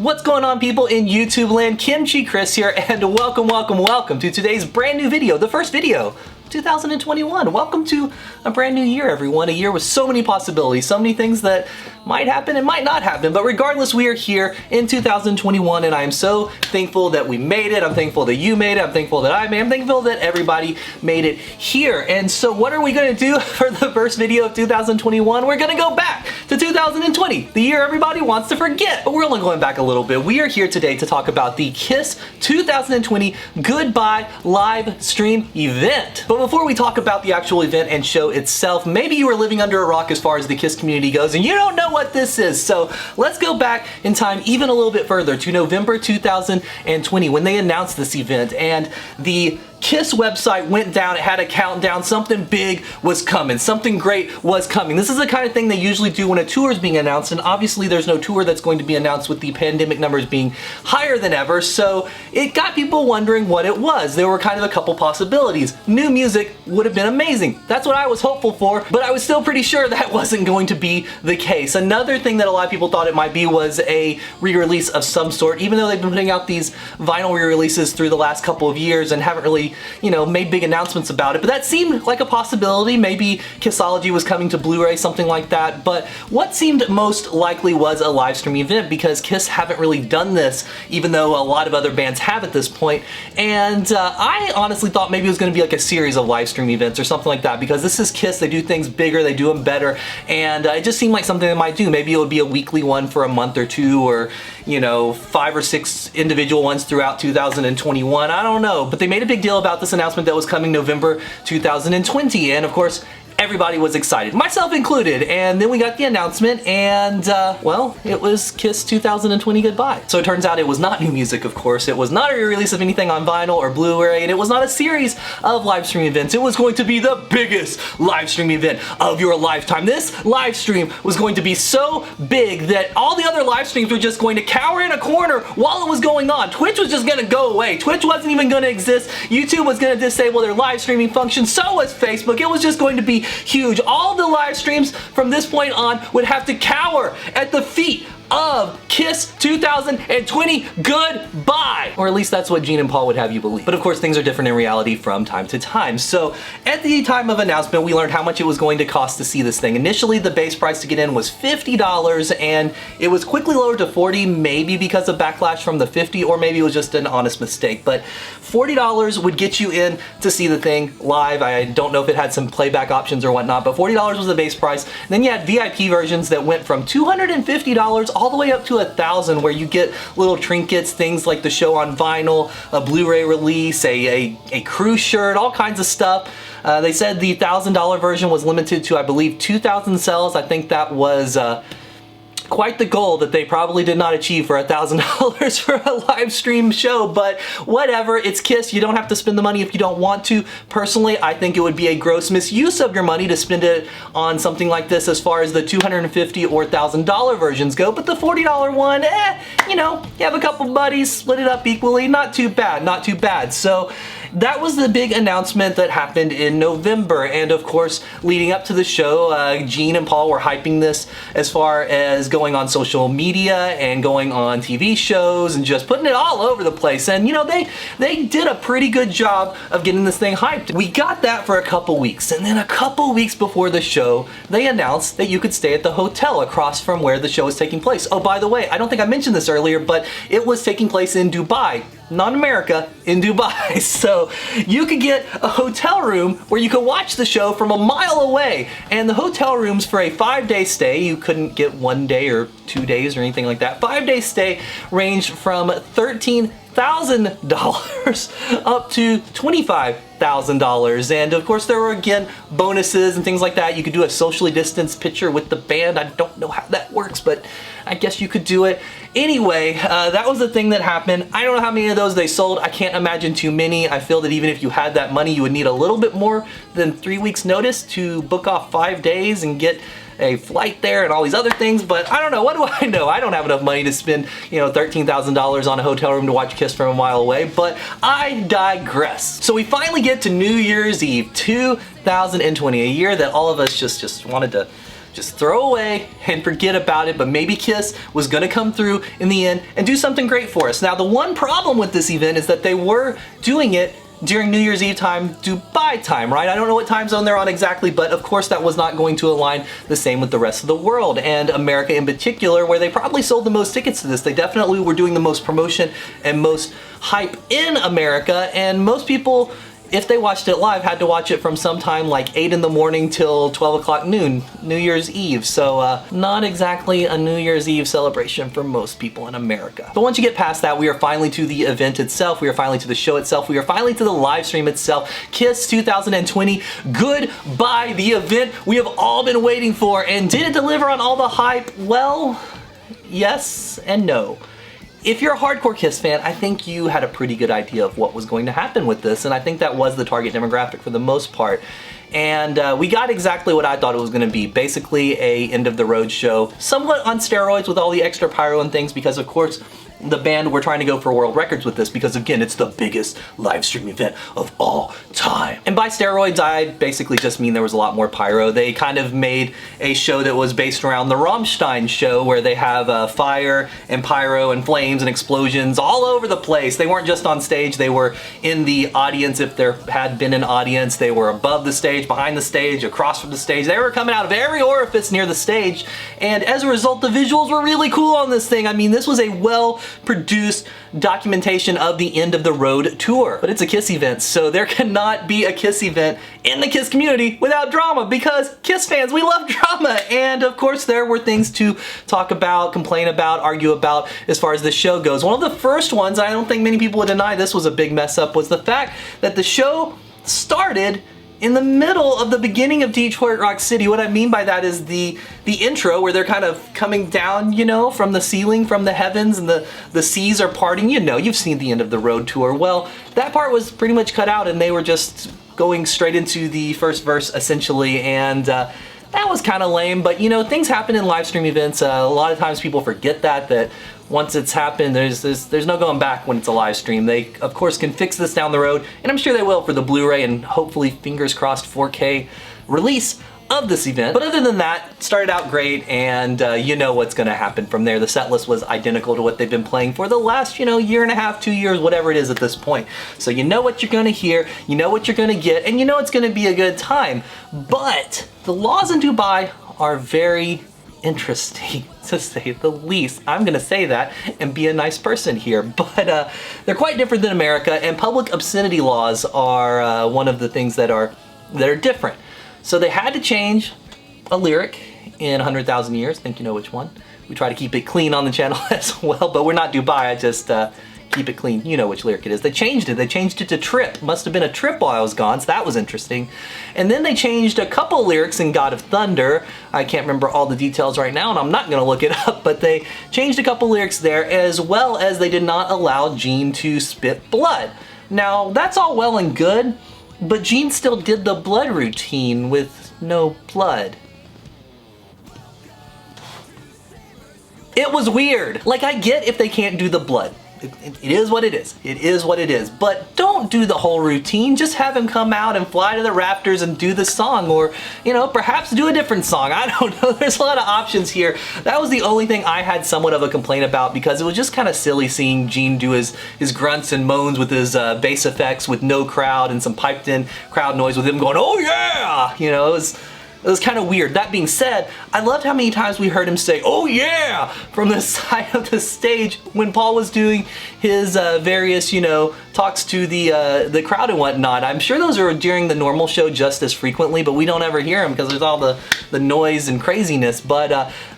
What's going on, people in YouTube land? Kimchi Chris here, and welcome to today's brand new video, the first video 2021. Welcome to a brand new year, everyone. A year with so many possibilities, so many things that might happen and might not happen. But regardless, we are here in 2021, and I am so thankful that we made it. I'm thankful that you made it. I'm thankful that I made it. I'm thankful that everybody made it here. And so what are we going to do for the first video of 2021? We're going to go back to 2020, the year everybody wants to forget. But we're only going back a little bit. We are here today to talk about the KISS 2020 Goodbye live stream event. But before we talk about the actual event and show itself, maybe you were living under a rock as far as the KISS community goes and you don't know what this is. So let's go back in time even a little bit further to November 2020 when they announced this event, and the KISS website went down. It had a countdown. Something big was coming. Something great was coming. This is the kind of thing they usually do when a tour is being announced, and obviously there's no tour that's going to be announced with the pandemic numbers being higher than ever, so it got people wondering what it was. There were kind of a couple possibilities. New music would have been amazing. That's what I was hopeful for, but I was still pretty sure that wasn't going to be the case. Another thing that a lot of people thought it might be was a re-release of some sort, even though they've been putting out these vinyl re-releases through the last couple of years and haven't really, you know, made big announcements about it, but that seemed like a possibility. Maybe Kissology was coming to Blu-ray, something like that. But what seemed most likely was a live stream event, because KISS haven't really done this, even though a lot of other bands have at this point. And I honestly thought maybe it was going to be like a series of live stream events or something like that, because this is KISS. They do things bigger, they do them better, and it just seemed like something they might do. Maybe it would be a weekly one for a month or two, or, you know, 5 or 6 individual ones throughout 2021. I don't know, but they made a big deal about this announcement that was coming November 2020, and of course everybody was excited, myself included. And then we got the announcement, and well, it was KISS 2020 Goodbye. So it turns out it was not new music, of course. It was not a re-release of anything on vinyl or Blu-ray, and it was not a series of live stream events. It was going to be the biggest live stream event of your lifetime. This live stream was going to be so big that all the other live streams were just going to cower in a corner while it was going on. Twitch was just going to go away. Twitch wasn't even going to exist. YouTube was going to disable their live streaming function. So was Facebook. It was just going to be huge. All the live streams from this point on would have to cower at the feet of KISS 2020 Goodbye. Or at least that's what Gene and Paul would have you believe. But of course things are different in reality from time to time. So at the time of announcement, we learned how much it was going to cost to see this thing. Initially the base price to get in was $50, and it was quickly lowered to $40, maybe because of backlash from the $50, or maybe it was just an honest mistake. But $40 would get you in to see the thing live. I don't know if it had some playback options or whatnot, but $40 was the base price. And then you had VIP versions that went from $250 all the way up to $1,000, where you get little trinkets, things like the show on vinyl, a Blu-ray release, a crew shirt, all kinds of stuff. They said the $1,000 version was limited to, I believe, 2,000 cells. I think that was quite the goal that they probably did not achieve for $1,000 for a live stream show, but whatever. It's KISS. You don't have to spend the money if you don't want to. Personally, I think it would be a gross misuse of your money to spend it on something like this as far as the $250 or $1,000 versions go, but the $40 one, you know, you have a couple buddies, split it up equally, not too bad, not too bad. So that was the big announcement that happened in November, and of course, leading up to the show, Gene and Paul were hyping this as far as going on social media and going on TV shows and just putting it all over the place. And you know, they did a pretty good job of getting this thing hyped. We got that for a couple weeks, and then a couple weeks before the show, they announced that you could stay at the hotel across from where the show is taking place. Oh, by the way, I don't think I mentioned this earlier, but it was taking place in Dubai. Not America, in Dubai. So you could get a hotel room where you could watch the show from a mile away. And the hotel rooms for a 5-day stay, you couldn't get 1 day or 2 days or anything like that. 5-day stay ranged from $13,000 up to $25,000. And of course there were again bonuses and things like that. You could do a socially distanced picture with the band. I don't know how that works, but I guess you could do it. Anyway, that was the thing that happened. I don't know how many of those they sold. I can't imagine too many. I feel that even if you had that money, you would need a little bit more than 3 weeks notice to book off 5 days and get a flight there and all these other things, but I don't know. What do I know? I don't have enough money to spend, you know, $13,000 on a hotel room to watch KISS from a mile away, but I digress. So we finally get to New Year's Eve 2020, a year that all of us just wanted to just throw away and forget about it, but maybe Kiss was gonna come through in the end and do something great for us. Now, the one problem with this event is that they were doing it during New Year's Eve time, Dubai time, right? I don't know what time zone they're on exactly, but of course that was not going to align the same with the rest of the world, and America in particular, where they probably sold the most tickets to this. They definitely were doing the most promotion and most hype in America, and most people, if they watched it live, had to watch it from sometime like 8 in the morning till 12 o'clock noon, New Year's Eve. So not exactly a New Year's Eve celebration for most people in America. But once you get past that, we are finally to the event itself. We are finally to the show itself. We are finally to the live stream itself. Kiss 2020, Goodbye, the event we have all been waiting for. And did it deliver on all the hype? Well, yes and no. If you're a hardcore Kiss fan, I think you had a pretty good idea of what was going to happen with this, and I think that was the target demographic for the most part. And we got exactly what I thought it was going to be. Basically a end of the road show, somewhat on steroids with all the extra pyro and things, because of course the band were trying to go for world records with this, because again, it's the biggest live stream event of all time. And by steroids, I basically just mean there was a lot more pyro. They kind of made a show that was based around the Rammstein show, where they have fire and pyro and flames and explosions all over the place. They weren't just on stage, they were in the audience if there had been an audience. They were above the stage, behind the stage, across from the stage. They were coming out of every orifice near the stage, and as a result, the visuals were really cool on this thing. I mean, this was a well-produced documentation of the end of the road tour. But it's a Kiss event, so there cannot be a Kiss event in the Kiss community without drama, because Kiss fans, we love drama. And of course there were things to talk about, complain about, argue about as far as the show goes. One of the first ones, I don't think many people would deny this was a big mess up, was the fact that the show started in the middle of the beginning of Detroit Rock City. What I mean by that is the intro, where they're kind of coming down, you know, from the ceiling, from the heavens, and the seas are parting. You know, you've seen the end of the road tour. Well, that part was pretty much cut out, and they were just going straight into the first verse, essentially, and that was kind of lame. But you know, things happen in live stream events. A lot of times people forget that once it's happened, there's no going back when it's a live stream. They, of course, can fix this down the road, and I'm sure they will for the Blu-ray and hopefully, fingers crossed, 4K release of this event. But other than that, it started out great, and you know what's going to happen from there. The set list was identical to what they've been playing for the last, you know, year and a half, 2 years, whatever it is at this point. So you know what you're going to hear, you know what you're going to get, and you know it's going to be a good time. But the laws in Dubai are very interesting, to say the least. I'm gonna say that and be a nice person here, but they're quite different than America, and public obscenity laws are one of the things that are different. So they had to change a lyric in 100,000 Years. I think you know which one. We try to keep it clean on the channel as well, but we're not Dubai. I just keep it clean. You know which lyric it is. They changed it. They changed it to Trip. Must have been a trip while I was gone, so that was interesting. And then they changed a couple lyrics in God of Thunder. I can't remember all the details right now, and I'm not going to look it up, but they changed a couple lyrics there, as well as they did not allow Gene to spit blood. Now, that's all well and good, but Gene still did the blood routine with no blood. It was weird. Like, I get if they can't do the blood. It is what it is. It is what it is. But don't do the whole routine. Just have him come out and fly to the rafters and do the song, or, you know, perhaps do a different song. I don't know. There's a lot of options here. That was the only thing I had somewhat of a complaint about, because it was just kind of silly seeing Gene do his grunts and moans with his bass effects with no crowd and some piped in crowd noise with him going, "Oh yeah!" You know, it was kind of weird. That being said, I loved how many times we heard him say, "Oh yeah!" from the side of the stage when Paul was doing his various, you know, talks to the crowd and whatnot. I'm sure those are during the normal show just as frequently, but we don't ever hear them because there's all the noise and craziness. But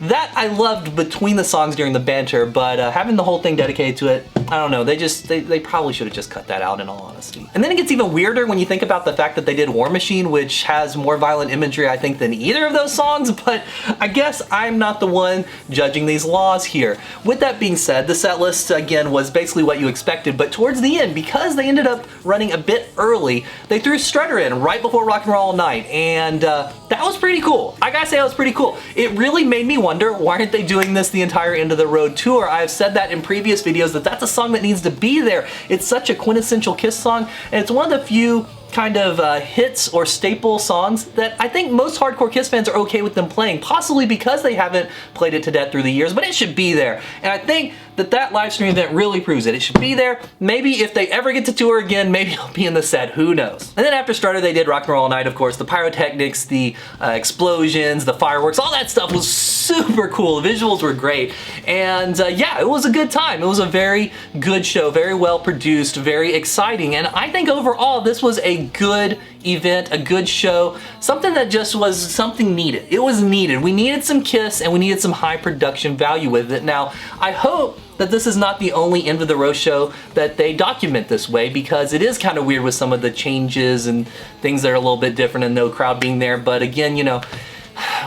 that I loved between the songs during the banter, but having the whole thing dedicated to it, I don't know, they probably should have just cut that out, in all honesty. And then it gets even weirder when you think about the fact that they did War Machine, which has more violent imagery, I think, than either of those songs, but I guess I'm not the one judging these laws here. With that being said, the set list, again, was basically what you expected, but towards the end, because they ended up running a bit early, they threw Strutter in right before Rock and Roll All Night, and that was pretty cool. I gotta say, that was pretty cool. It really made me wonder, why aren't they doing this the entire End of the Road tour? I've said that in previous videos, that that's a song that needs to be there. It's such a quintessential Kiss song, and it's one of the few kind of hits or staple songs that I think most hardcore Kiss fans are okay with them playing, possibly because they haven't played it to death through the years, but it should be there. And I think that live stream event really proves it. It should be there. Maybe if they ever get to tour again, maybe it'll be in the set, who knows. And then after Starter, they did Rock and Roll All Night, of course. The pyrotechnics, the explosions, the fireworks, all that stuff was super cool. The visuals were great. And yeah, it was a good time. It was a very good show, very well produced, very exciting. And I think overall, this was a good event, a good show, something that just was something needed. It was needed. We needed some Kiss and we needed some high production value with it. Now, I hope that this is not the only End of the Road show that they document this way, because it is kind of weird with some of the changes and things that are a little bit different and no crowd being there. But again, you know,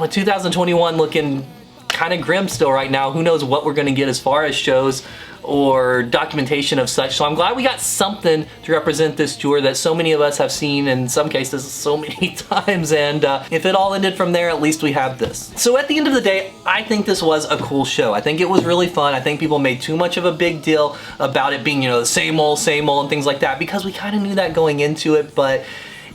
with 2021 looking kind of grim still right now, who knows what we're going to get as far as shows or documentation of such. So I'm glad we got something to represent this tour that so many of us have seen, in some cases so many times, and if it all ended from there, at least we have this. So at the end of the day, I think this was a cool show. I think it was really fun. I think people made too much of a big deal about it being, you know, the same old and things like that, because we kind of knew that going into it. But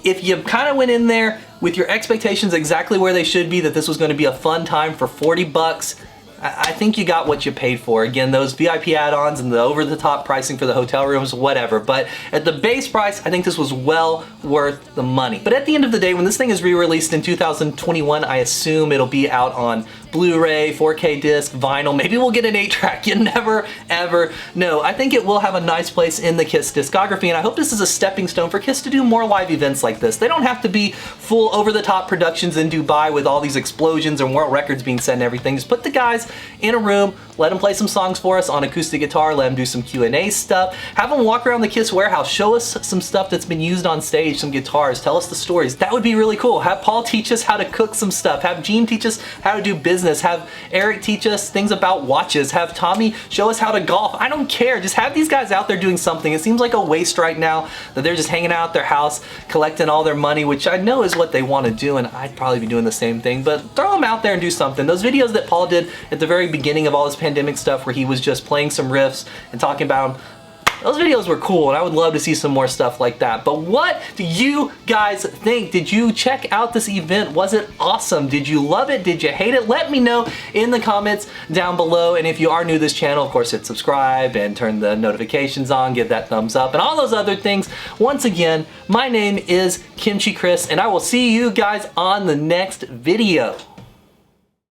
if you kind of went in there with your expectations exactly where they should be, that this was going to be a fun time for 40 bucks, I think you got what you paid for. Again, those VIP add-ons and the over-the-top pricing for the hotel rooms, whatever. But at the base price, I think this was well worth the money. But at the end of the day, when this thing is re-released in 2021, I assume it'll be out on Blu-ray, 4K disc, vinyl. Maybe we'll get an 8-track. You never, ever know. I think it will have a nice place in the Kiss discography, and I hope this is a stepping stone for Kiss to do more live events like this. They don't have to be full over-the-top productions in Dubai with all these explosions and world records being set and everything. Just put the guys in a room, let them play some songs for us on acoustic guitar, let them do some Q&A stuff, have them walk around the Kiss warehouse, show us some stuff that's been used on stage, some guitars, tell us the stories. That would be really cool. Have Paul teach us how to cook some stuff, have Gene teach us how to do business, have Eric teach us things about watches, have Tommy show us how to golf. I don't care. Just have these guys out there doing something. It seems like a waste right now that they're just hanging out at their house collecting all their money, which I know is what they want to do, and I'd probably be doing the same thing, but throw them out there and do something. Those videos that Paul did at the very beginning of all this pandemic stuff where he was just playing some riffs and talking about them, those videos were cool, and I would love to see some more stuff like that. But what do you guys think? Did you check out this event? Was it awesome? Did you love it? Did you hate it? Let me know in the comments down below. And if you are new to this channel, of course, hit subscribe and turn the notifications on, give that thumbs up, and all those other things. Once again, my name is Kimchi Chris, and I will see you guys on the next video.